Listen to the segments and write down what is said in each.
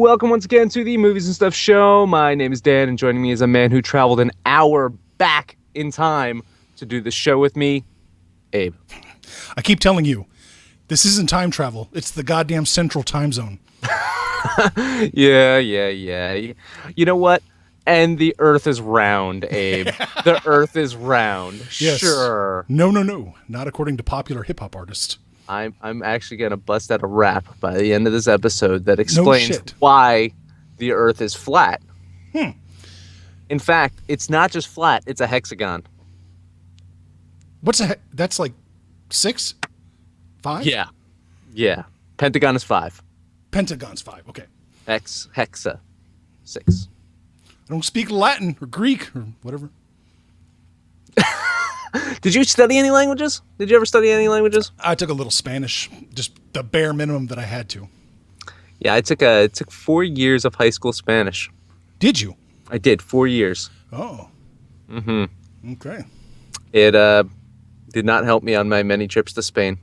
welcome once again to the Movies and Stuff show. My name is Dan, and joining me is a man who traveled an hour back in time to do the show with me, Abe. I keep telling you, this isn't time travel. It's the goddamn central time zone. Yeah. You know what? And the Earth is round, Abe. The Earth is round. Yes. Sure. No. Not according to popular hip-hop artists. I'm actually going to bust out a rap by the end of this episode that explains why the Earth is flat. In fact, it's not just flat, it's a hexagon. That's like 6? 5? Yeah. Pentagon is 5. Pentagon's 5, okay. Hexa, 6. I don't speak Latin or Greek or whatever. Did you study any languages? Did you ever study any languages? I took a little Spanish, just the bare minimum that I had to. Yeah, it took 4 years of high school Spanish. Did you? I did, 4 years. Oh. Mm-hmm. Okay. It did not help me on my many trips to Spain.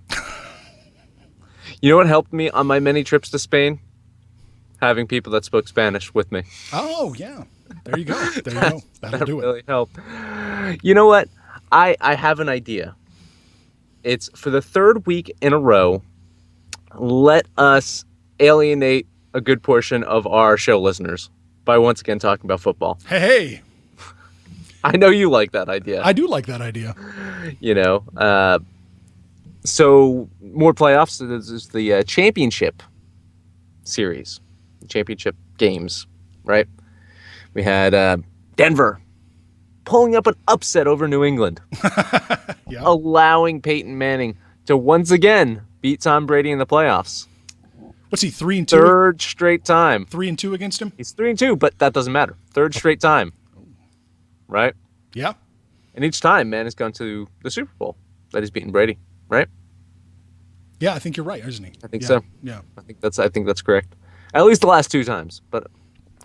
You know what helped me on my many trips to Spain? Having people that spoke Spanish with me. Oh, yeah. There you go. That'll do it. Really helped. You know what? I have an idea. It's for the third week in a row. Let us alienate a good portion of our show listeners by once again talking about football. Hey. I know you like that idea. I do like that idea. You know, so more playoffs. This is the championship series, championship games, right? We had Denver pulling up an upset over New England, yeah. Allowing Peyton Manning to once again beat Tom Brady in the playoffs. What's he, 3-2? Third straight time. 3-2 against him? He's 3-2, but that doesn't matter. Third straight time, right? Yeah. And each time, man has gone to the Super Bowl that he's beaten Brady, right? Yeah, I think you're right, isn't he? I think so. Yeah. I think that's correct. At least the last 2 times, but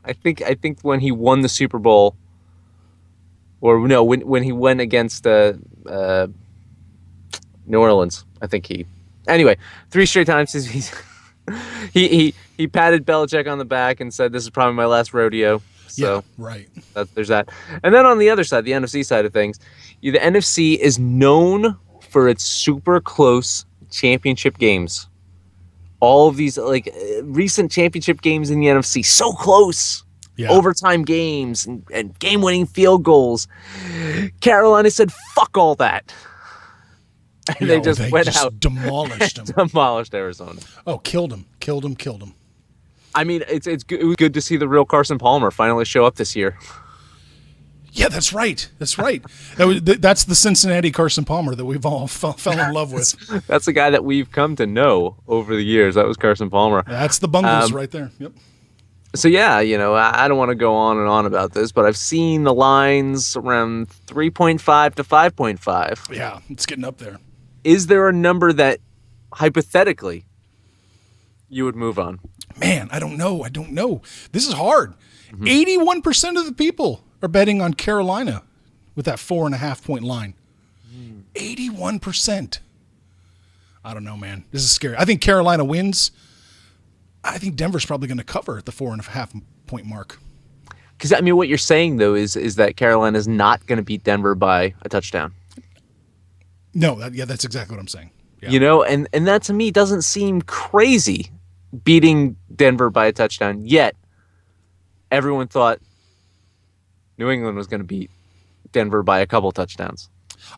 I think when he won the Super Bowl, or no, when he went against New Orleans, I think anyway, 3 straight times he patted Belichick on the back and said, "This is probably my last rodeo." So yeah, right. There's that. And then on the other side, the NFC side of things, the NFC is known for its super close championship games. All of these recent championship games in the NFC, so close. Yeah. Overtime games and game-winning field goals. Carolina said, "Fuck all that." And they just went out. Demolished them. Demolished Arizona. Oh, killed him. I mean, it was good to see the real Carson Palmer finally show up this year. Yeah, that's right. That's the Cincinnati Carson Palmer that we've all fell in love with. That's the guy that we've come to know over the years. That was Carson Palmer. That's the Bungles right there. Yep. So, yeah, I don't want to go on and on about this, but I've seen the lines around 3.5 to 5.5. Yeah, it's getting up there. Is there a number that, hypothetically, you would move on? Man, I don't know. This is hard. 81% of the people are betting on Carolina with that 4.5-point line. 81%. I don't know, man. This is scary. I think Carolina wins. I think Denver's probably going to cover at the 4.5-point mark. Because, I mean, what you're saying, though, is that Carolina's not going to beat Denver by a touchdown. No, that's exactly what I'm saying. Yeah. And that to me doesn't seem crazy, beating Denver by a touchdown. Yet, everyone thought New England was going to beat Denver by a couple touchdowns.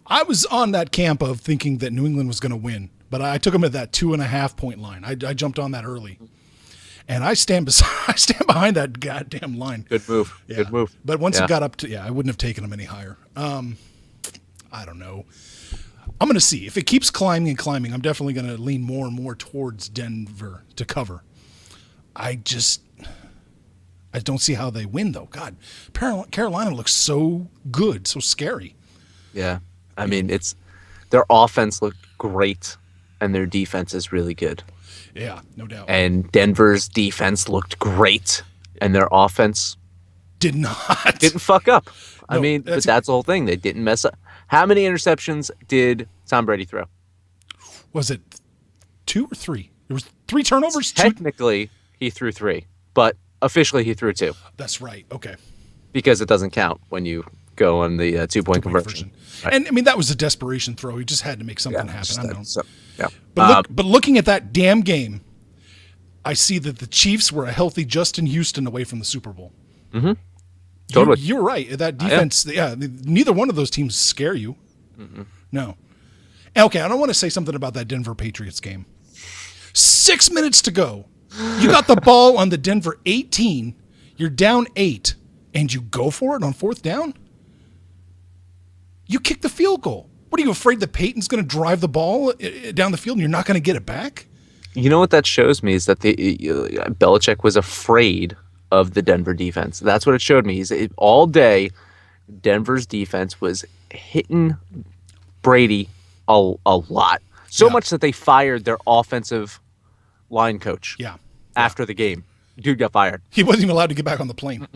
I was on that camp of thinking that New England was going to win, but I took them at that 2.5-point line. I jumped on that early. And I stand behind that goddamn line. Good move. Yeah. Good move. But once it got up to, I wouldn't have taken them any higher. I don't know. I'm going to see. If it keeps climbing, I'm definitely going to lean more and more towards Denver to cover. I don't see how they win, though. God, Carolina looks so good, so scary. Yeah. I mean, their offense looked great, and their defense is really good. Yeah, no doubt. And Denver's defense looked great, and their offense didn't fuck up. No, I mean, that's the whole thing. They didn't mess up. How many interceptions did Tom Brady throw? Was it 2 or 3? There was 3 turnovers. Technically, he threw 3, but officially he threw 2 That's right. Okay. because it doesn't count when you go on the 2-point Two-point conversion. Right. And I mean, that was a desperation throw. He just had to make something happen. just I that, know. so, yeah. But looking at that damn game, I see that the Chiefs were a healthy Justin Houston away from the Super Bowl. Mm-hmm. Totally. You're right. That defense, neither one of those teams scare you. Mm-mm. No. Okay, I don't want to say something about that Denver Patriots game. 6 minutes to go. You got the ball on the Denver 18. You're down 8, and you go for it on 4th down? You kick the field goal. What are you afraid that Peyton's going to drive the ball down the field and you're not going to get it back? You know what that shows me is that Belichick was afraid of the Denver defense. That's what it showed me. All day, Denver's defense was hitting Brady a lot. So much that they fired their offensive line coach after the game. Dude got fired. He wasn't even allowed to get back on the plane.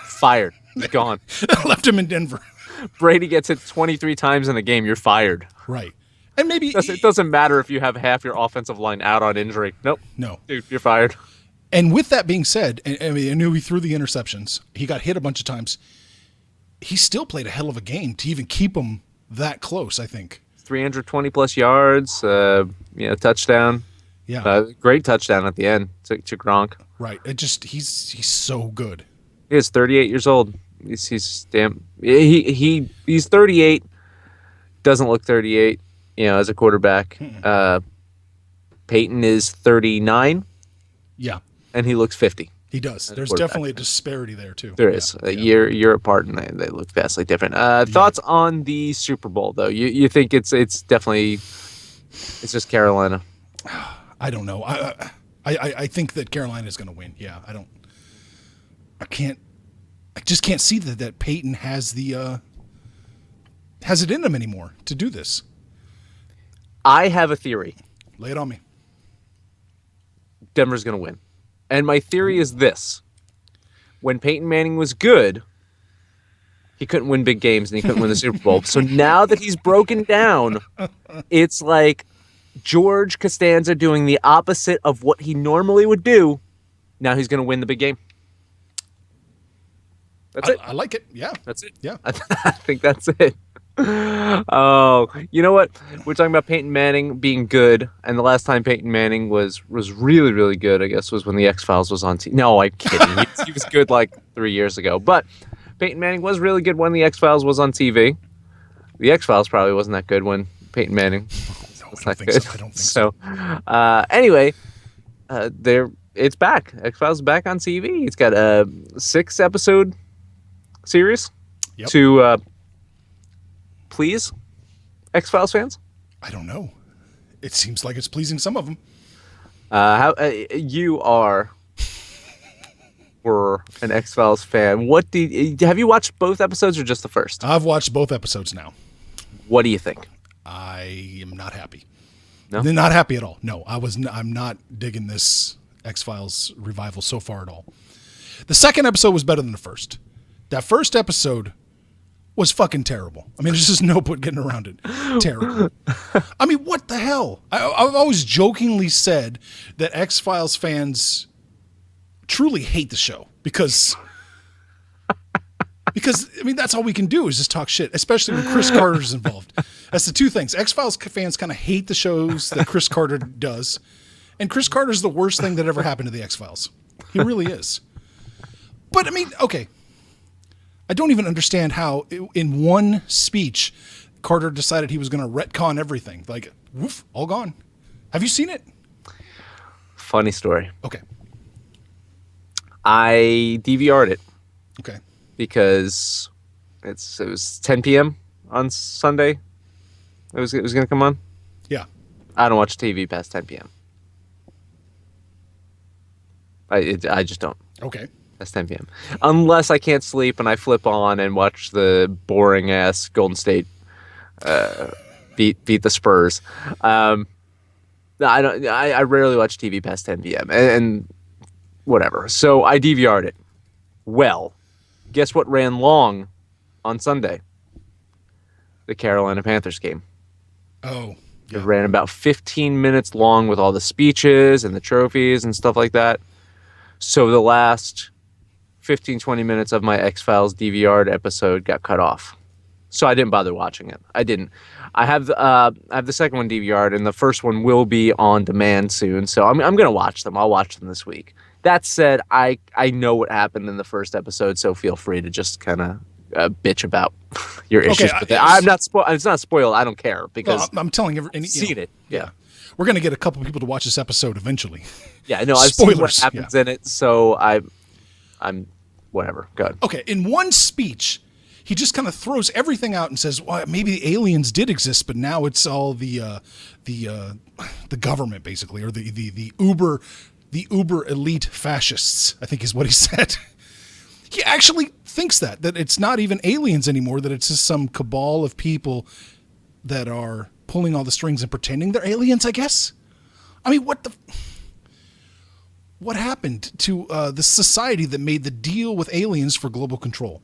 Fired. He's gone. Left him in Denver. Brady gets hit 23 times in a game. You're fired. Right. And maybe it doesn't matter if you have half your offensive line out on injury. Nope. No. Dude, you're fired. And with that being said, I knew he threw the interceptions. He got hit a bunch of times. He still played a hell of a game to even keep him that close, I think. 320 plus yards, touchdown. Yeah. Great touchdown at the end to Gronk. Right. He's so good. He is 38 years old. He's 38. Doesn't look 38, as a quarterback. Peyton is 39. Yeah. And he looks 50. He does. There's definitely a disparity there too. There is a year apart, and they look vastly different. Thoughts on the Super Bowl, though? You think it's definitely it's just Carolina? I don't know. I think that Carolina is going to win. Yeah. I just can't see that Peyton has has it in him anymore to do this. I have a theory. Lay it on me. Denver's going to win. And my theory is this. When Peyton Manning was good, he couldn't win big games and he couldn't win the Super Bowl. So now that he's broken down, it's like George Costanza doing the opposite of what he normally would do. Now he's going to win the big game. That's it. I like it. Yeah. That's it. Yeah. I think that's it. Oh, you know what? We're talking about Peyton Manning being good, and the last time Peyton Manning was really, really good, I guess, was when the X-Files was on TV. No, I'm kidding. He was good like 3 years ago. But Peyton Manning was really good when the X-Files was on TV. The X-Files probably wasn't that good when Peyton Manning was not good. I don't think so. Anyway, it's back. X-Files is back on TV. It's got a 6-episode series to please X-Files fans. I don't know. It seems like it's pleasing some of them. You were an X-Files fan. Have you watched both episodes or just the first? I've watched both episodes now. What do you think? I am not happy. No? Not happy at all. No, I'm not digging this X-Files revival so far at all. The second episode was better than the first. That first episode was fucking terrible. I mean, there's just no point getting around it. Terrible. I mean, what the hell? I've always jokingly said that X-Files fans truly hate the show because I mean, that's all we can do is just talk shit, especially when Chris Carter's involved. That's the two things. X-Files fans kind of hate the shows that Chris Carter does, and Chris Carter's the worst thing that ever happened to the X-Files. He really is. But I mean, okay. I don't even understand how, in one speech, Carter decided he was going to retcon everything. Like, woof, all gone. Have you seen it? Funny story. Okay. I DVR'd it. Okay. Because it was 10 p.m. on Sunday. It was going to come on. Yeah. I don't watch TV past 10 p.m. I just don't. Okay. That's 10 p.m. Unless I can't sleep and I flip on and watch the boring ass Golden State beat the Spurs. I don't. I rarely watch TV past 10 p.m. and whatever. So I DVR'd it. Well, guess what ran long on Sunday? The Carolina Panthers game. Oh. Yeah. It ran about 15 minutes long with all the speeches and the trophies and stuff like that. So the last 15, 20 minutes of my X-Files DVR'd episode got cut off. So I didn't bother watching it. I didn't. I have the second one DVR'd, and the first one will be on demand soon. So I'm gonna watch them. I'll watch them this week. That said, I know what happened in the first episode, so feel free to just kind of bitch about your issues with it. I'm not It's not spoiled. I don't care because I'm telling you, seen it. Yeah. We're gonna get a couple people to watch this episode eventually. Yeah, no, I've seen what happens in it, so I'm whatever. Go ahead. Okay, in one speech, he just kind of throws everything out and says, "Well, maybe the aliens did exist, but now it's all the government, basically, or the uber elite fascists." I think is what he said. He actually thinks that it's not even aliens anymore; that it's just some cabal of people that are pulling all the strings and pretending they're aliens. I guess. I mean, what happened to the society that made the deal with aliens for global control?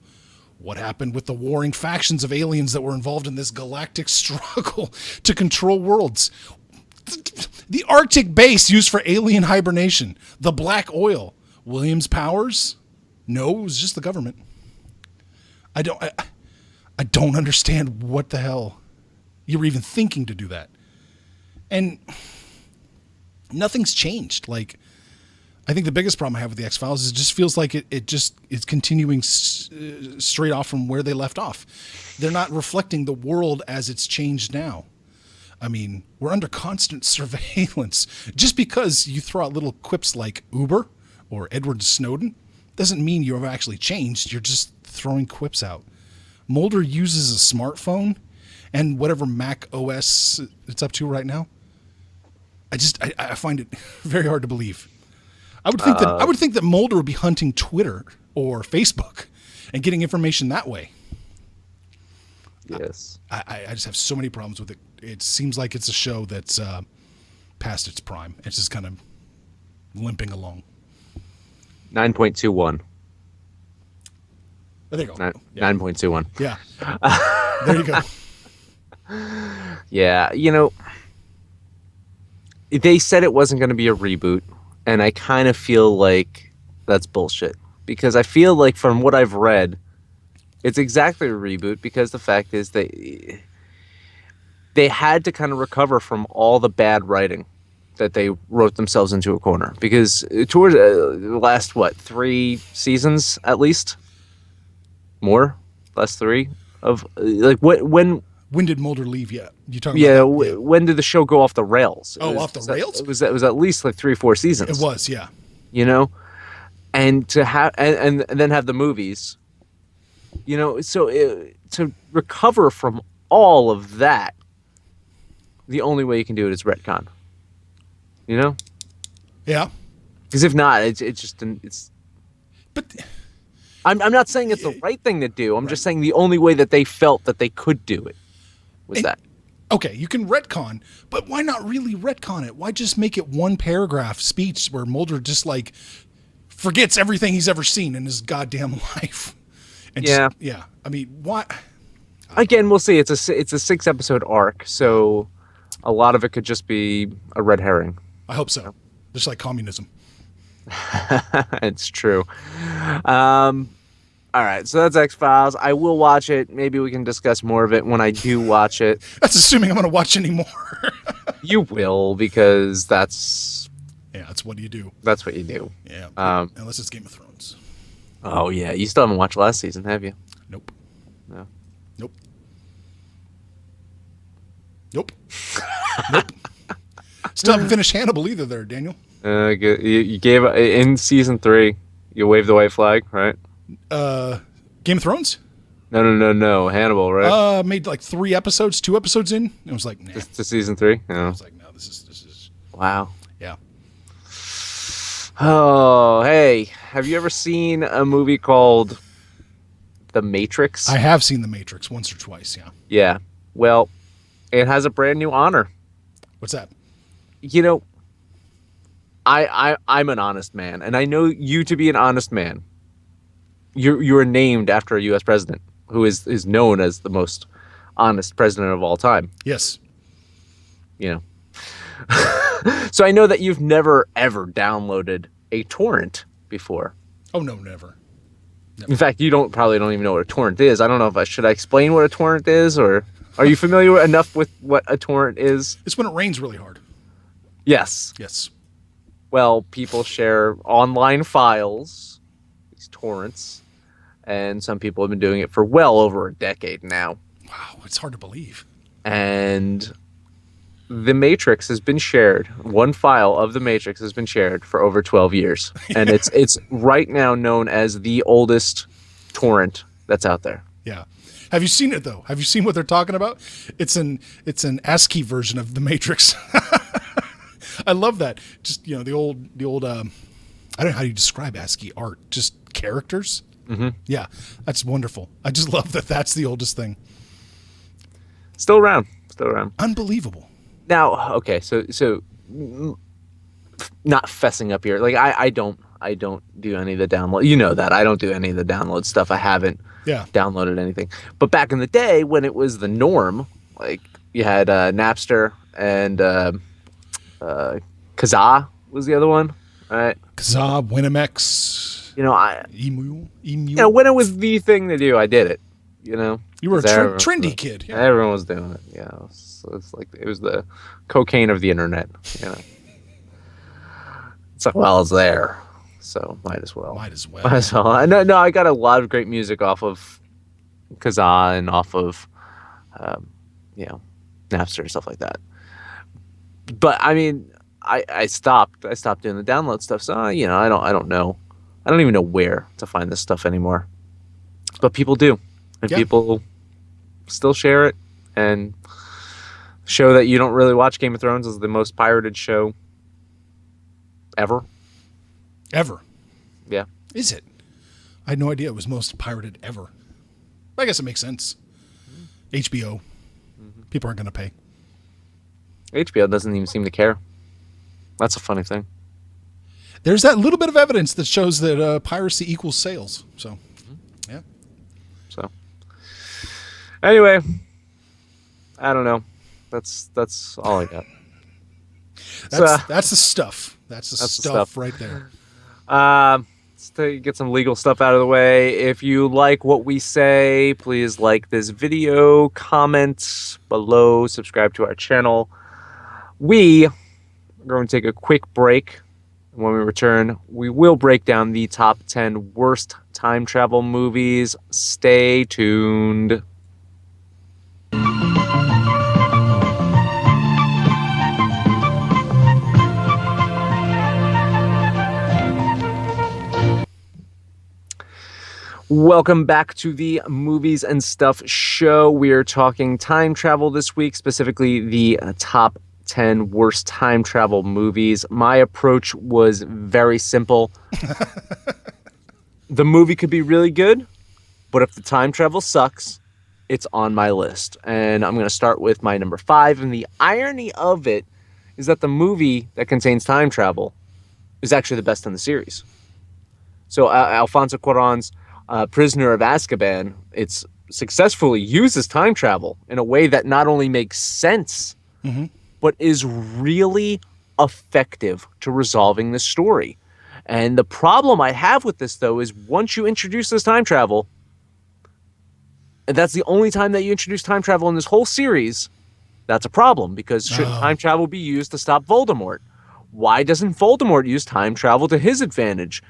What happened with the warring factions of aliens that were involved in this galactic struggle to control worlds? The Arctic base used for alien hibernation. The black oil. Williams powers? No, it was just the government. I don't understand what the hell you're even thinking to do that. And nothing's changed. Like, I think the biggest problem I have with the X-Files is it just feels like it just is continuing straight off from where they left off. They're not reflecting the world as it's changed now. I mean, we're under constant surveillance. Just because you throw out little quips like Uber or Edward Snowden doesn't mean you've actually changed. You're just throwing quips out. Mulder uses a smartphone and whatever Mac OS it's up to right now. I find it very hard to believe. I would think that Mulder would be hunting Twitter or Facebook and getting information that way. Yes. I just have so many problems with it. It seems like it's a show that's past its prime. It's just kind of limping along. 9.21. There you go. 9.21. Yeah. There you go. Yeah, you know, they said it wasn't going to be a reboot. And I kind of feel like that's bullshit because I feel like from what I've read, it's exactly a reboot because the fact is they had to kind of recover from all the bad writing that they wrote themselves into a corner because towards the last, 3 seasons at least? More? Last 3? Of like when did Mulder leave yet? You talking about that? When did the show go off the rails? Off the rails? It was at least like 3 or 4 seasons. It was, yeah. You know, and to have and then have the movies. You know, so to recover from all of that, the only way you can do it is retcon. You know? Yeah. Because if not, it's. But I'm not saying it's the right thing to do. I'm just saying the only way that they felt that they could do it was that. Okay, you can retcon, but why not really retcon it? Why just make it one paragraph speech where Mulder just like forgets everything he's ever seen in his goddamn life? And yeah. I mean, why? Again, we'll see. It's a 6-episode arc, so a lot of it could just be a red herring. I hope so. Just like communism. It's true. All right, so that's X-Files. I will watch it. Maybe we can discuss more of it when I do watch it. That's assuming I'm going to watch any more. You will, because that's... Yeah, that's what you do. That's what you do. Yeah, unless it's Game of Thrones. Oh, yeah. You still haven't watched last season, have you? Nope. No. Nope. Nope. Nope. Still haven't finished Hannibal either there, Daniel. You gave... In season 3, you waved the white flag, right? Game of Thrones? No. Hannibal, right? Made like 3 episodes, 2 episodes in. It was like, nah. To season 3? Yeah. I was like, no, this is. Wow. Yeah. Oh, hey. Have you ever seen a movie called The Matrix? I have seen The Matrix once or twice, yeah. Yeah. Well, it has a brand new honor. What's that? You know, I'm an honest man, and I know you to be an honest man. You're named after a U.S. president who is known as the most honest president of all time. Yes. You know. So I know that you've never, ever downloaded a torrent before. Oh, no, never. In fact, you probably don't even know what a torrent is. I don't know if I should explain what a torrent is, or are you familiar enough with what a torrent is? It's when it rains really hard. Yes. Yes. Well, people share online files, these torrents, and some people have been doing it for well over a decade now. Wow, it's hard to believe. And the Matrix has been shared. One file of the Matrix has been shared for over 12 years, and it's right now known as the oldest torrent that's out there. Yeah. Have you seen it though? Have you seen what they're talking about? It's an ASCII version of the Matrix. I love that. Just, the old I don't know how you describe ASCII art. Just characters. Mm-hmm. Yeah, that's wonderful. I just love that. That's the oldest thing. Still around. Unbelievable. Now, okay, so not fessing up here. Like I don't do any of the download. You know that I don't do any of the download stuff. I haven't downloaded anything. But back in the day when it was the norm, like you had Napster and Kazaa was the other one, right? Kazaa, Winamax. Emu. When it was the thing to do, I did it. You were a trendy kid. Yeah. Everyone was doing it. So it's like it was the cocaine of the internet. It's like, well, it's there, so might as well. No, I got a lot of great music off of Kazaa and off of, Napster and stuff like that. But I mean, I stopped doing the download stuff. So I don't know. I don't even know where to find this stuff anymore. But people do, and people still share it and show that you don't really watch Game of Thrones as the most pirated show ever. Yeah. Is it? I had no idea it was most pirated ever. I guess it makes sense. HBO. People aren't going to pay. HBO doesn't even seem to care. That's a funny thing. There's that little bit of evidence that shows that piracy equals sales. So, yeah. So, anyway, I don't know. That's all I got. That's the stuff. That's the stuff right there. Let's get some legal stuff out of the way. If you like what we say, please like this video, comment below, subscribe to our channel. We are going to take a quick break. When we return, we will break down the top 10 worst time travel movies. Stay tuned. Welcome back to the Movies and Stuff show. We are talking time travel this week, specifically the top 10 worst time travel movies. My approach was very simple. The movie could be really good, but if the time travel sucks, it's on my list. And I'm going to start with my number 5. And the irony of it is that the movie that contains time travel is actually the best in the series. So Alfonso Cuarón's Prisoner of Azkaban, it's successfully uses time travel in a way that not only makes sense, but is really effective to resolving the story. And the problem I have with this, though, is once you introduce this time travel, and that's the only time that you introduce time travel in this whole series, that's a problem, because shouldn't time travel be used to stop Voldemort? Why doesn't Voldemort use time travel to his advantage?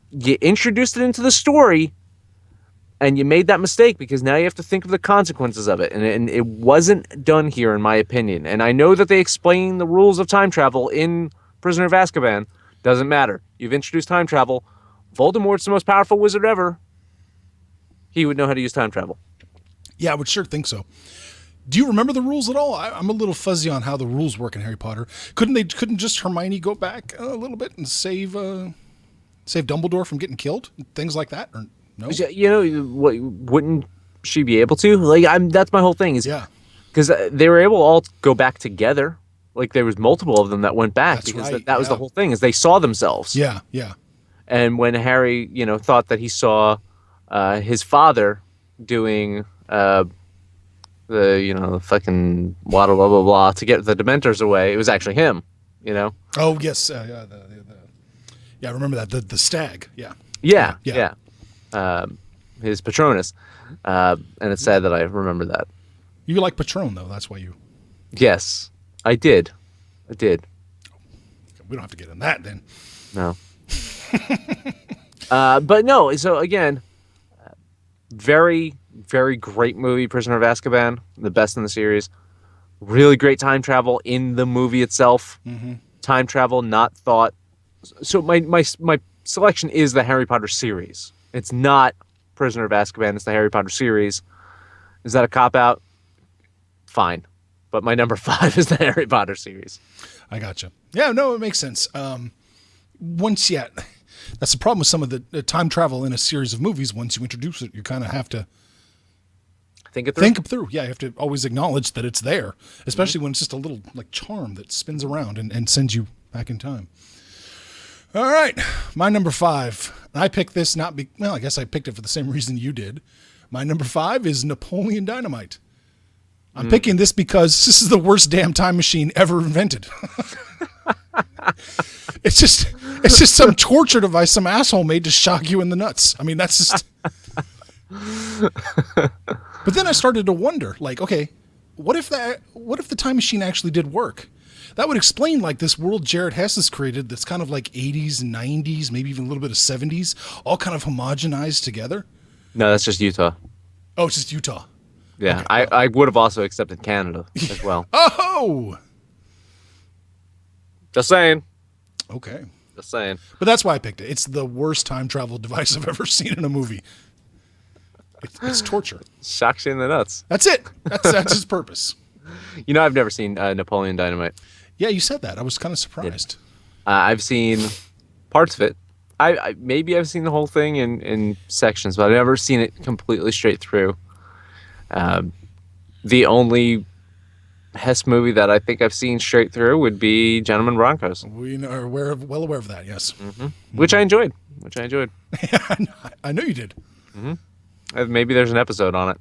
You introduced it into the story, and you made that mistake because now you have to think of the consequences of it. And it wasn't done here, in my opinion. And I know that they explain the rules of time travel in Prisoner of Azkaban. Doesn't matter. You've introduced time travel. Voldemort's the most powerful wizard ever. He would know how to use time travel. Yeah, I would sure think so. Do you remember the rules at all? I'm a little fuzzy on how the rules work in Harry Potter. Couldn't just Hermione go back a little bit and save Dumbledore from getting killed? Things like that? Or no? Wouldn't she be able to? That's my whole thing. Because they were able to all go back together. Like there was multiple of them that went back. That's because right, that was the whole thing. Is they saw themselves. Yeah. And when Harry, thought that he saw his father doing the fucking blah blah blah blah to get the Dementors away, it was actually him. Oh yes, yeah. I remember that the stag. Yeah. Yeah. his Patronus, and it's sad that I remember that. You like Patron though. That's why you. Yes, I did. I did. We don't have to get in that then. No. But no. So again, very, very great movie, Prisoner of Azkaban, the best in the series. Really great time travel in the movie itself. Time travel not thought. So my selection is the Harry Potter series. It's not Prisoner of Azkaban. It's the Harry Potter series. Is that a cop out? Fine, but my number 5 is the Harry Potter series. I gotcha. Yeah, no, it makes sense. Once yet, that's the problem with some of the time travel in a series of movies. Once you introduce it, you kind of have to think it through. think it through. Yeah, you have to always acknowledge that it's there, especially when it's just a little like charm that spins around and sends you back in time. All right, my number 5. And I picked this well, I guess I picked it for the same reason you did. My number 5 is Napoleon Dynamite. I'm picking this because this is the worst damn time machine ever invented. It's just some torture device some asshole made to shock you in the nuts. I mean, that's just. But then I started to wonder, like, okay, what if the time machine actually did work? That would explain like this world Jared Hess has created that's kind of like 80s and 90s, maybe even a little bit of 70s, all kind of homogenized together. No, that's just Utah. Oh, it's just Utah. Yeah, Okay. I would have also accepted Canada as well. Oh, Just saying. okay. Just saying. But that's why I picked it. It's the worst time travel device I've ever seen in a movie. It's torture. Shocks you in the nuts. That's it. That's its purpose. You know, I've never seen Napoleon Dynamite. Yeah, you said that. I was kind of surprised. I've seen parts of it. Maybe I've seen the whole thing in sections, but I've never seen it completely straight through. The only Hess movie that I think I've seen straight through would be Gentlemen Broncos, We are well aware of that. Yes, which I enjoyed. I know you did. Maybe there's an episode on it.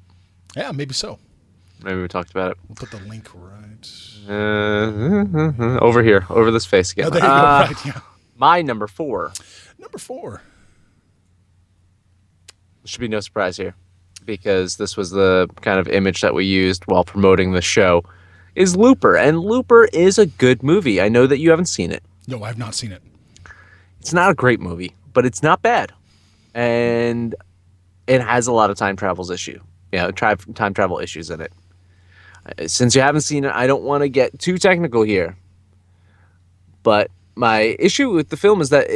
Yeah, maybe so. Maybe we talked about it. We'll put the link right Over here, over this face again. Oh, there you go. Right. Yeah. My number 4. Number 4. Should be no surprise here, because this was the kind of image that we used while promoting the show, is Looper. And Looper is a good movie. I know that you haven't seen it. No, I've not seen it. It's not a great movie, but it's not bad. And it has a lot of time travel issues in it. Since you haven't seen it, I don't want to get too technical here. But my issue with the film is that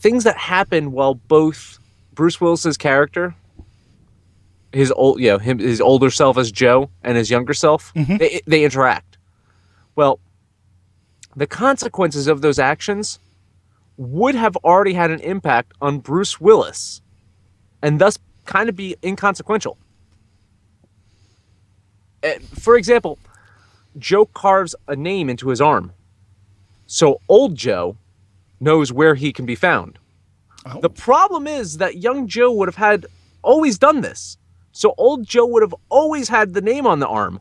things that happen while both Bruce Willis's character, his older self as Joe and his younger self, they interact. Well, the consequences of those actions would have already had an impact on Bruce Willis, and thus kind of be inconsequential. For example, Joe carves a name into his arm, so old Joe knows where he can be found. Oh. The problem is that young Joe would have had always done this. So old Joe would have always had the name on the arm.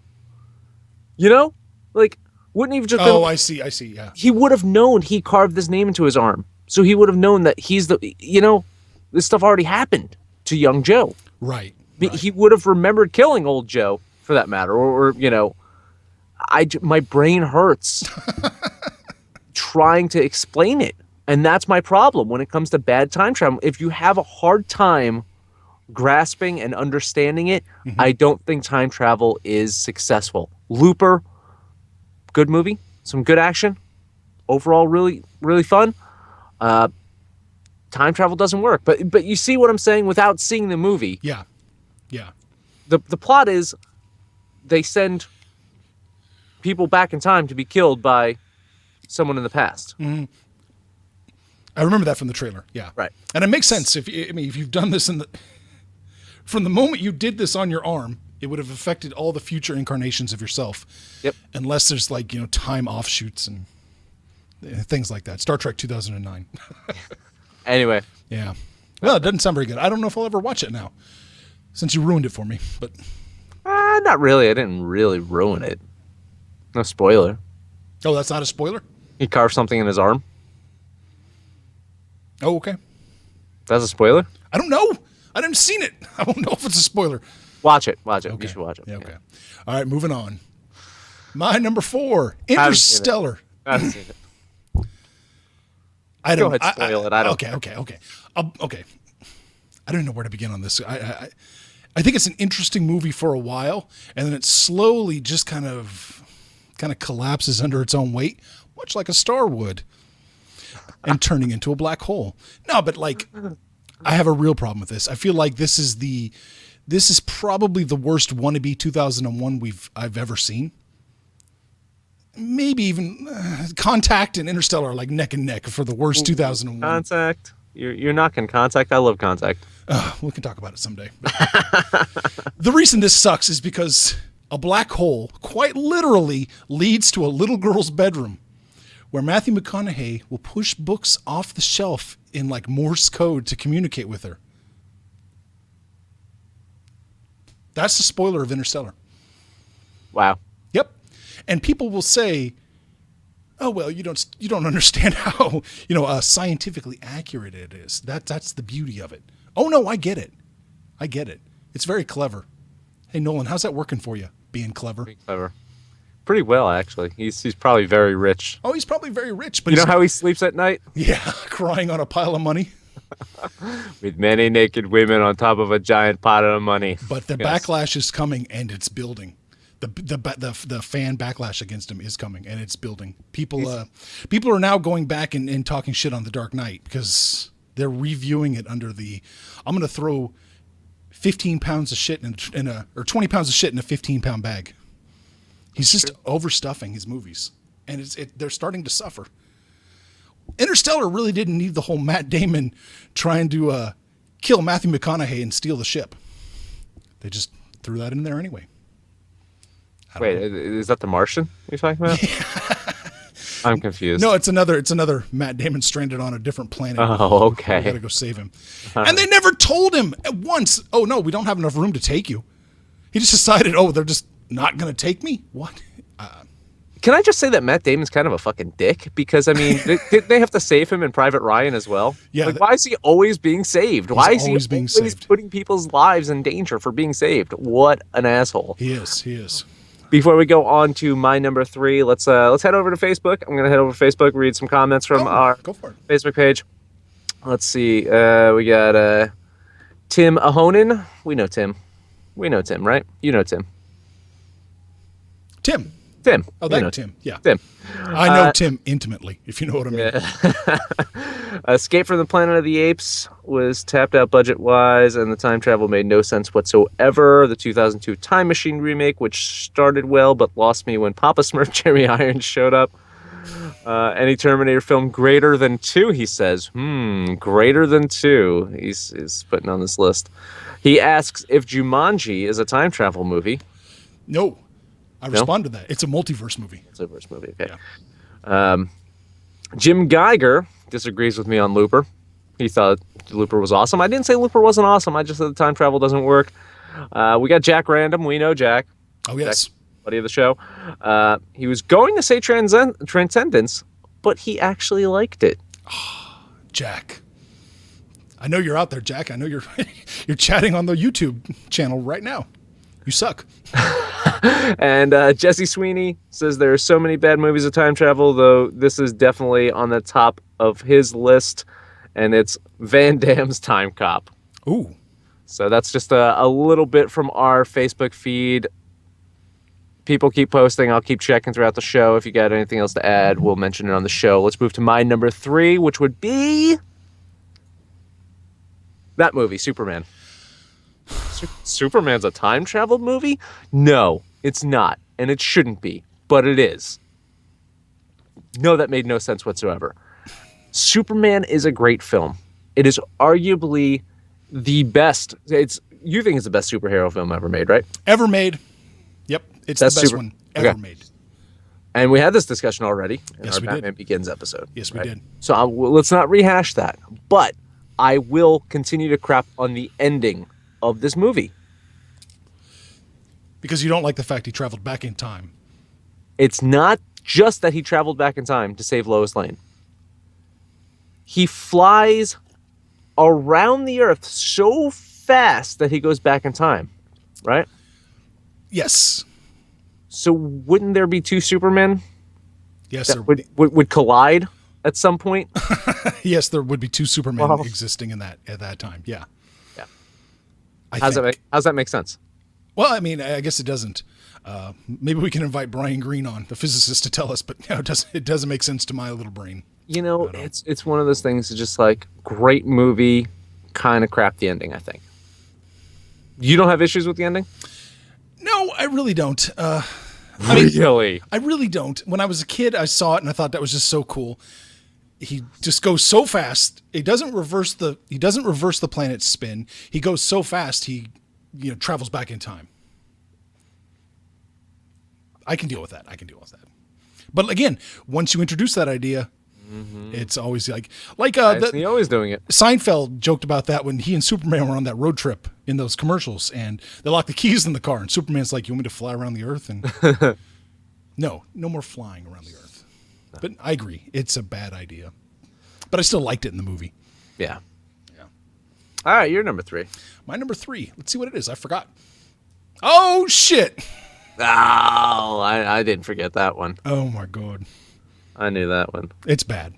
You know? Like, wouldn't he have just I see, yeah. He would have known he carved this name into his arm. So he would have known that he's this stuff already happened to young Joe. Right. He would have remembered killing old Joe, for that matter. Or my brain hurts trying to explain it. And that's my problem when it comes to bad time travel. If you have a hard time grasping and understanding it, I don't think time travel is successful. Looper, good movie, some good action, overall really, really fun. Time travel doesn't work, but you see what I'm saying without seeing the movie. Yeah. The plot is they send people back in time to be killed by someone in the past. I remember that from the trailer. Yeah. Right. And it makes sense if you've done this from the moment you did this on your arm, it would have affected all the future incarnations of yourself. Yep. Unless there's time offshoots and things like that. Star Trek 2009. Anyway. Yeah. Well, it doesn't sound very good. I don't know if I'll ever watch it now, since you ruined it for me. But not really. I didn't really ruin it. No spoiler. oh, that's not a spoiler? He carved something in his arm. Oh, okay. That's a spoiler? I don't know. I didn't seen it. I don't know if it's a spoiler. Watch it. Watch it. Okay. You should watch it. Yeah, okay. All right, moving on. My number 4, I haven't seen it. Interstellar. I haven't seen it. I don't. Go ahead, spoil it. I don't. Okay. Okay. I don't know where to begin on this. I think it's an interesting movie for a while, and then it slowly just kind of collapses under its own weight, much like a star would, and turning into a black hole. No, but like, I have a real problem with this. I feel like this is probably the worst wannabe 2001 I've ever seen. Maybe even Contact and Interstellar are like neck and neck for the worst 2001. Contact. You're knocking Contact. I love Contact. We can talk about it someday. The reason this sucks is because a black hole quite literally leads to a little girl's bedroom where Matthew McConaughey will push books off the shelf in like Morse code to communicate with her. That's the spoiler of Interstellar. Wow. Yep. And people will say, "Oh well, you don't understand how scientifically accurate it is. That's the beauty of it." Oh no, I get it. It's very clever. Hey Nolan, how's that working for you? Being clever. Pretty clever. Pretty well, actually. He's probably very rich. Oh, he's probably very rich, but you know how he sleeps at night? Yeah, crying on a pile of money. With many naked women on top of a giant pot of money. But the backlash is coming, and it's building. The fan backlash against him is coming, and it's building. People are now going back and talking shit on The Dark Knight because they're reviewing it under the I'm going to throw 15 pounds of shit or 20 pounds of shit in a 15-pound bag. He's just overstuffing his movies, and they're starting to suffer. Interstellar really didn't need the whole Matt Damon trying to kill Matthew McConaughey and steal the ship. They just threw that in there anyway. Wait, is that The Martian you're talking about? I'm confused. No, it's another Matt Damon stranded on a different planet. Oh, okay. We gotta go save him. And they never told him at once, "Oh no, we don't have enough room to take you." He just decided, "Oh, they're just not gonna take me." What? Can I just say that Matt Damon's kind of a fucking dick? Because, I mean, they have to save him in Private Ryan as well. Yeah. Like, why is he always being saved? Why is he always being saved. putting people's lives in danger for being saved? What an asshole. He is. Before we go on to my number 3, let's head over to Facebook. I'm going to head over to Facebook, read some comments from our go for it. Facebook page. Let's see. We got Tim Ahonen. We know Tim, right? You know Tim. Tim. Oh, that Tim. Yeah. Tim. I know Tim intimately, if you know what I mean. Yeah. Escape from the Planet of the Apes was tapped out budget-wise, and the time travel made no sense whatsoever. The 2002 Time Machine remake, which started well but lost me when Papa Smurf Jeremy Irons showed up. Any Terminator film greater than 2, he says. Greater than 2. He's putting on this list. He asks if Jumanji is a time travel movie. No. I respond to that. It's a multiverse movie. It's a verse movie, okay. Yeah. Jim Geiger disagrees with me on Looper. He thought Looper was awesome. I didn't say Looper wasn't awesome. I just said the time travel doesn't work. We got Jack Random. We know Jack. Oh, yes. Jack, buddy of the show. He was going to say Transcendence, but he actually liked it. Jack. I know you're out there, Jack. I know you're chatting on the YouTube channel right now. You suck. And Jesse Sweeney says there are so many bad movies of time travel, though this is definitely on the top of his list, and it's Van Damme's Time Cop. Ooh. So that's just a little bit from our Facebook feed. People keep posting. I'll keep checking throughout the show. If you got anything else to add, we'll mention it on the show. Let's move to my number 3, which would be that movie, Superman. Superman's a time travel movie? No, it's not. And it shouldn't be. But it is. No, that made no sense whatsoever. Superman is a great film. It is arguably the best. You think it's the best superhero film ever made, right? Ever made. Yep. It's the best one ever made. And we had this discussion already in our we Batman did. Begins episode. Yes, we right? did. So let's not rehash that. But I will continue to crap on the ending of this movie. Because you don't like the fact he traveled back in time. It's not just that he traveled back in time to save Lois Lane. He flies around the Earth so fast that he goes back in time, right? Yes. So wouldn't there be two Supermen Yes, that would collide at some point? yes, there would be two Supermen Well, existing in that at that time. Yeah. yeah. I How's think. that make sense? Well, I mean, I guess it doesn't. Maybe we can invite Brian Greene on, the physicist, to tell us, but it doesn't make sense to my little brain. It's one of those things that's just like great movie, kind of crap the ending, I think. You don't have issues with the ending? No, I really don't. Really? I really don't. When I was a kid, I saw it and I thought that was just so cool. He just goes so fast. He doesn't reverse the planet's spin. He goes so fast he travels back in time. I can deal with that. But again, once you introduce that idea, it's always like He always doing it. Seinfeld joked about that when he and Superman were on that road trip in those commercials, and they locked the keys in the car, and Superman's like, "You want me to fly around the Earth?" And no more flying around the Earth. But I agree, it's a bad idea. But I still liked it in the movie. Yeah. All right, you're number 3. My number 3. Let's see what it is. I forgot. Oh shit! Oh, I didn't forget that one. Oh my god. I knew that one. It's bad.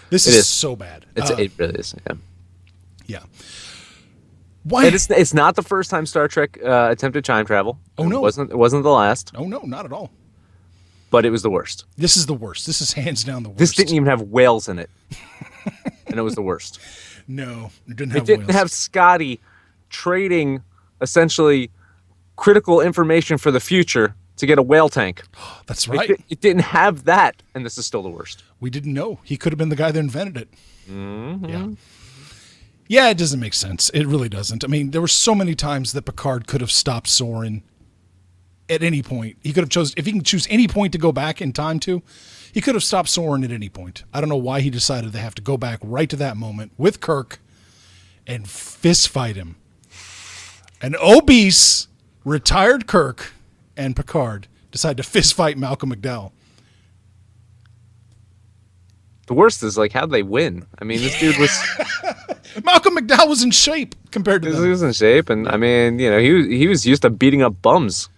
This is so bad. It really is. Yeah. Yeah. Why? And it's not the first time Star Trek attempted time travel. Oh no, it wasn't the last. Oh no, not at all. But it was the worst. This is the worst. This is hands down the worst. This didn't even have whales in it, and it was the worst. No, it didn't have. It didn't whales. have Scotty trading essentially critical information for the future to get a whale tank. That's right. It didn't have that, and this is still the worst. We didn't know. He could have been the guy that invented it. Mm-hmm. Yeah. Yeah, it doesn't make sense. It really doesn't. I mean, there were so many times that Picard could have stopped Soren at any point. He could have if he can choose any point to go back in time to, he could have stopped Soren at any point. I don't know why he decided they have to go back right to that moment with Kirk and fist fight him. An obese, retired Kirk and Picard decide to fist fight Malcolm McDowell. The worst is like how'd they win? I mean, this dude was Malcolm McDowell was in shape compared to he them. was in shape, and I mean, he was used to beating up bums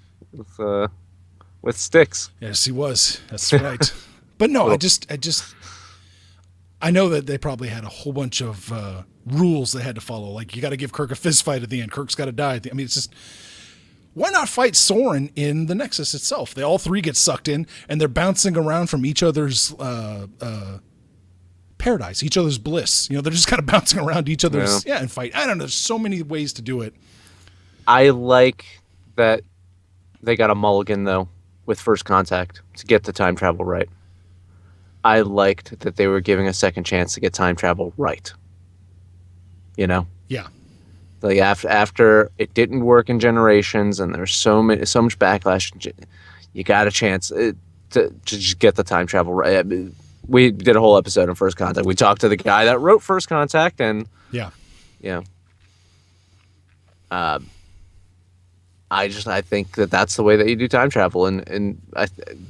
with sticks. Yes, he was. That's right. But no, I know that they probably had a whole bunch of rules they had to follow. Like you got to give Kirk a fist fight at the end. Kirk's got to die at the end. I mean, it's just. Why not fight Soren in the Nexus itself? They all three get sucked in, and they're bouncing around from each other's paradise, each other's bliss. They're just kind of bouncing around each other's and fight. I don't know. There's so many ways to do it. I like that they got a mulligan though with First Contact to get the time travel right. I liked that they were giving a second chance to get time travel right. Yeah. Like after it didn't work in Generations, and there's so much backlash, you got a chance to just get the time travel right. We did a whole episode on First Contact. We talked to the guy that wrote First Contact, and I think that's the way that you do time travel, and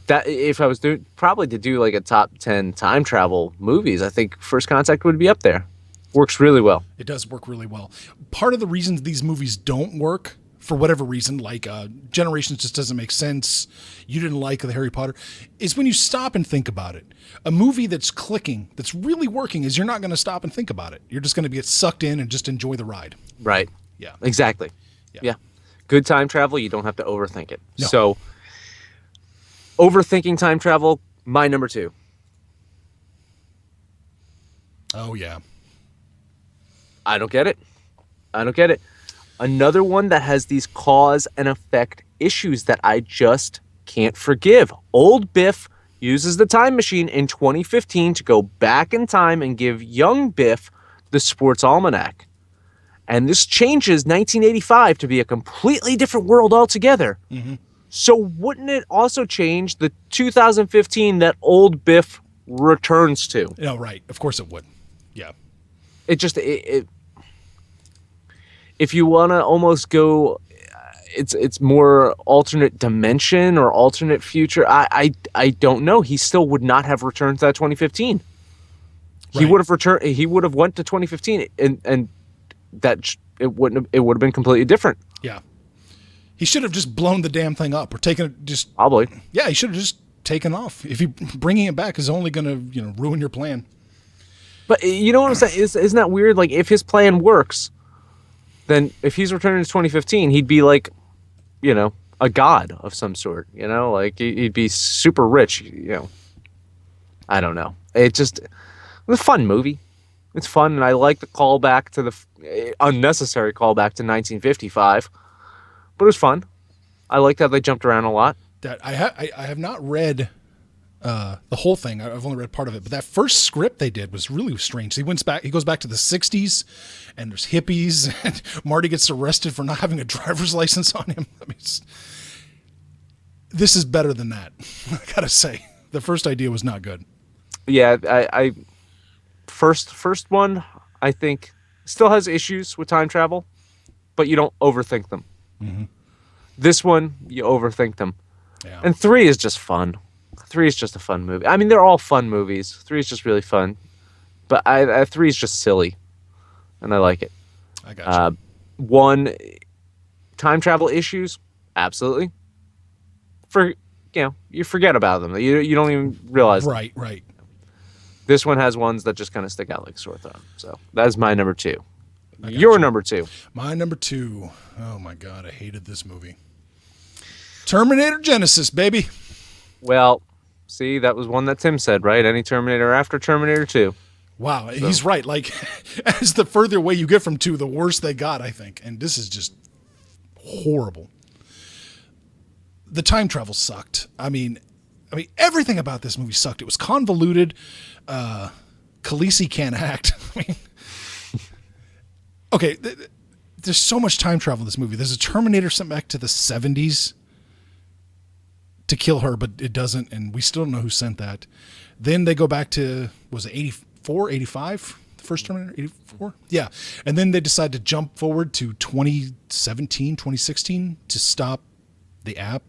that if I was probably to do like a top 10 time travel movies, I think First Contact would be up there. Works really well. It does work really well. Part of the reasons these movies don't work, for whatever reason, like Generations just doesn't make sense, you didn't like the Harry Potter, is when you stop and think about it. A movie that's clicking, that's really working, is you're not going to stop and think about it. You're just going to get sucked in and just enjoy the ride. Right. Yeah. Exactly. Yeah. Good time travel, you don't have to overthink it. No. So, overthinking time travel, my number 2. Oh, yeah. I don't get it. Another one that has these cause and effect issues that I just can't forgive. Old Biff uses the time machine in 2015 to go back in time and give young Biff the sports almanac. And this changes 1985 to be a completely different world altogether. Mm-hmm. So wouldn't it also change the 2015 that old Biff returns to? No, right. Of course it would. Yeah. If you want to almost go, it's more alternate dimension or alternate future. I don't know. He still would not have returned to that 2015. Right. He would have returned. He would have went to 2015 and it would have been completely different. Yeah. He should have just blown the damn thing up or taken it just. Probably. Yeah, he should have just taken off. If you bringing it back is only going to, ruin your plan. But you know what I'm saying? Isn't that weird? Like, if his plan works, then if he's returning to 2015, he'd be like, a god of some sort. Like he'd be super rich. I don't know. It's a fun movie. It's fun, and I like the callback to the unnecessary callback to 1955. But it was fun. I liked how they jumped around a lot. That I have not read the whole thing. I've only read part of it. But that first script they did was really strange. He goes back to the 60s, and there's hippies, and Marty gets arrested for not having a driver's license on him. I mean, this is better than that. I gotta say, the first idea was not good. Yeah, I first one, I think, still has issues with time travel, but you don't overthink them. Mm-hmm. This one, you overthink them. Yeah. And 3 is just fun. 3 is just a fun movie. I mean, they're all fun movies. 3 is just really fun. But 3 is just silly. And I like it. I got you. 1, time travel issues, absolutely. You forget about them. You don't even realize them. Right. This one has ones that just kind of stick out like a sore thumb. So that is my number 2. Your number 2. My number 2. Oh my God, I hated this movie. Terminator Genesis, baby. Well, see, that was one that Tim said, right? Any Terminator after Terminator 2. Wow, so. He's right. Like, as the further away you get from 2, the worse they got, I think. And this is just horrible. The time travel sucked. I mean, everything about this movie sucked. It was convoluted. Khaleesi can't act. I mean, okay, there's so much time travel in this movie. There's a Terminator sent back to the 70s to kill her, but it doesn't, and we still don't know who sent that. Then they go back to, was it 84, 85? The first Terminator, 84? Yeah. And then they decide to jump forward to 2017, 2016 to stop the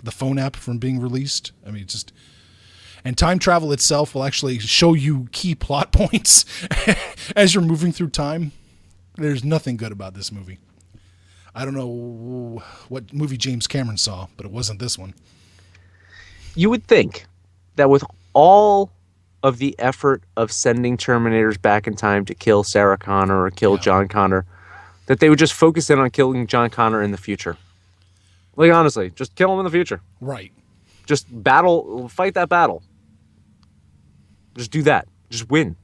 phone app from being released. I mean, and time travel itself will actually show you key plot points as you're moving through time. There's nothing good about this movie. I don't know what movie James Cameron saw, but it wasn't this one. You would think that with all of the effort of sending Terminators back in time to kill Sarah Connor or kill John Connor, that they would just focus in on killing John Connor in the future. Like, honestly, just kill him in the future. Right. Just fight that battle. Just do that. Just win.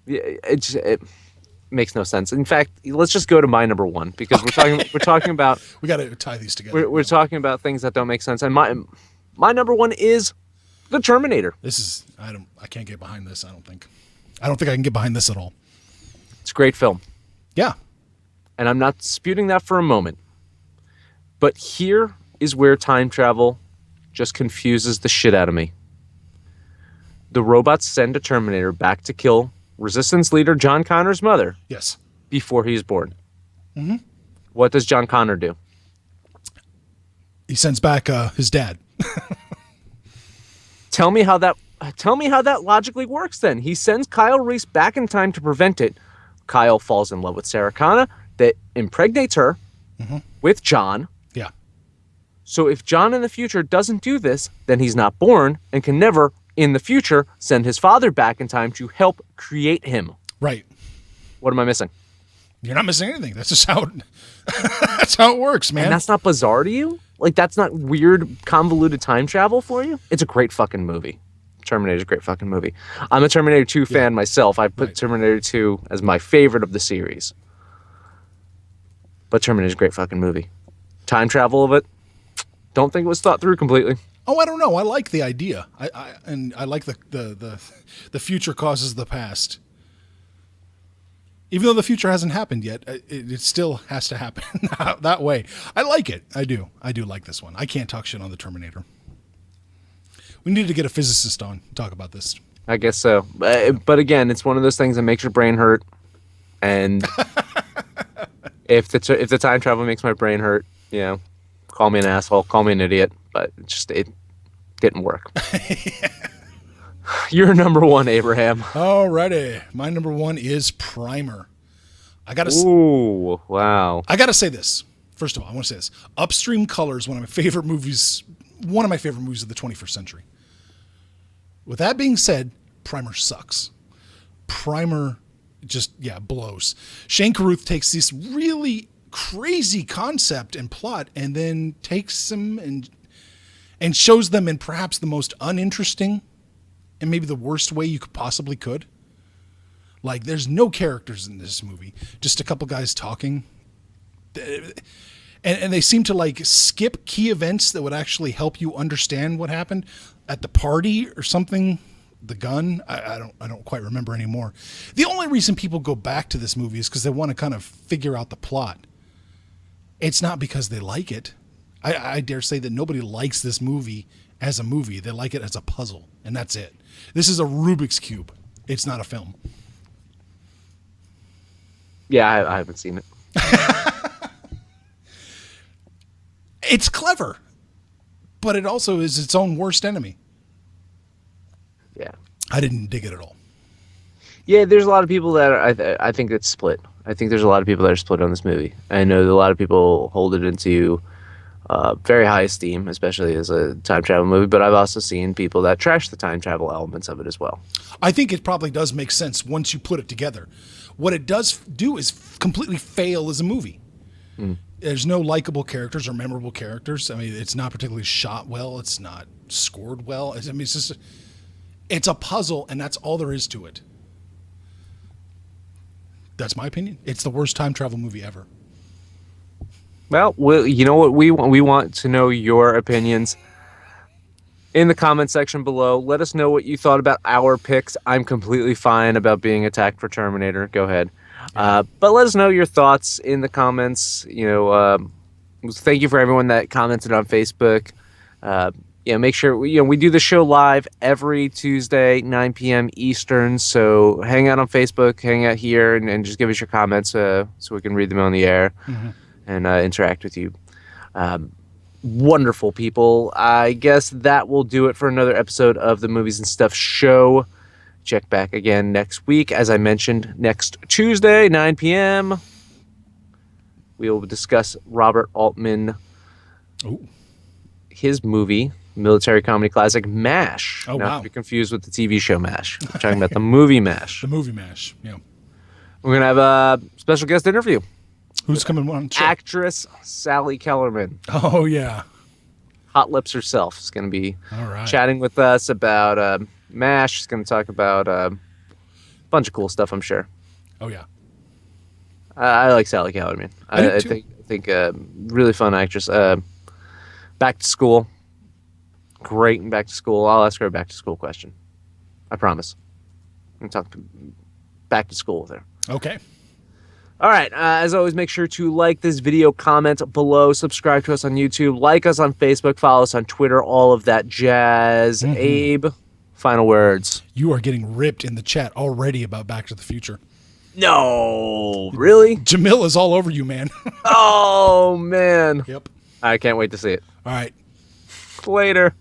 It makes no sense. In fact, let's just go to my number 1 because we're talking about we got to tie these together. We're talking about things that don't make sense. And my number 1 is the Terminator. I can't get behind this. I don't think I can get behind this at all. It's a great film. Yeah. And I'm not disputing that for a moment. But here is where time travel just confuses the shit out of me. The robots send a Terminator back to kill Resistance leader John Connor's mother. Yes. Before he is born. Mm-hmm. What does John Connor do? He sends back his dad. Tell me how that logically works then. He sends Kyle Reese back in time to prevent it. Kyle falls in love with Sarah Connor, that impregnates her with John. Yeah. So if John in the future doesn't do this, then he's not born and can never, in the future, send his father back in time to help create him. Right. What am I missing? You're not missing anything. That's just how that's how it works, man. And that's not bizarre to you? Like, that's not weird, convoluted time travel for you? It's a great fucking movie. Terminator's a great fucking movie. I'm a Terminator 2 fan myself. I put Terminator 2 as my favorite of the series. But Terminator's a great fucking movie. Time travel of it, don't think it was thought through completely. Oh, I don't know. I like the idea. I like the future causes the past. Even though the future hasn't happened yet, it still has to happen that way. I like it. I do like this one. I can't talk shit on the Terminator. We need to get a physicist on to talk about this. I guess so. But again, it's one of those things that makes your brain hurt. And if the time travel makes my brain hurt, call me an asshole, call me an idiot. But it didn't work. You're number 1, Abraham. Alrighty. My number 1 is Primer. I gotta Ooh, wow. I gotta say this. First of all, I want to say this. Upstream Color is one of my favorite movies of the 21st century. With that being said, Primer sucks. Primer just, blows. Shane Carruth takes this really crazy concept and plot and then takes them and shows them in perhaps the most uninteresting and maybe the worst way you possibly could. Like, there's no characters in this movie, just a couple guys talking. And they seem to like skip key events that would actually help you understand what happened at the party or something. The gun, I don't quite remember anymore. The only reason people go back to this movie is because they want to kind of figure out the plot. It's not because they like it. I dare say that nobody likes this movie as a movie. They like it as a puzzle, and that's it. This is a Rubik's Cube. It's not a film. Yeah, I haven't seen it. It's clever, but it also is its own worst enemy. Yeah. I didn't dig it at all. Yeah, there's a lot of people that I think it's split. I think there's a lot of people that are split on this movie. I know that a lot of people hold it into very high esteem, especially as a time travel movie, but I've also seen people that trash the time travel elements of it as well. I think it probably does make sense once you put it together. What it does do is completely fail as a movie. There's no likable characters or memorable characters. I mean, it's not particularly shot well. It's not scored well. I mean, it's a puzzle, and that's all there is to it. That's my opinion. It's the worst time travel movie ever. Well, you know what we want? We want to know your opinions in the comment section below. Let us know what you thought about our picks. I'm completely fine about being attacked for Terminator. Go ahead. But let us know your thoughts in the comments. Thank you for everyone that commented on Facebook. Make sure we do the show live every Tuesday, 9 p.m. Eastern. So hang out on Facebook, hang out here, and just give us your comments so we can read them on the air and interact with you. Wonderful people. I guess that will do it for another episode of the Movies and Stuff show. Check back again next week. As I mentioned, next Tuesday, 9 p.m., we will discuss Robert Altman, his movie, military comedy classic MASH. Not to be confused with the TV show MASH. We're talking about the movie MASH. The movie MASH, yeah. We're going to have a special guest interview. Who's coming on? Actress Sally Kellerman. Oh, yeah. Hot Lips herself is going to be chatting with us about MASH. She's going to talk about a bunch of cool stuff, I'm sure. Oh, yeah. I like Sally Kellerman. I think really fun actress. Back to school. Great in Back to School. I'll ask her a back to school question. I promise. I'm going to talk back to school with her. Okay. All right. As always, make sure to like this video, comment below, subscribe to us on YouTube, like us on Facebook, follow us on Twitter, all of that jazz. Abe, final words. You are getting ripped in the chat already about Back to the Future. No, really? Jamil is all over you, man. Oh, man. Yep. I can't wait to see it. All right. Later.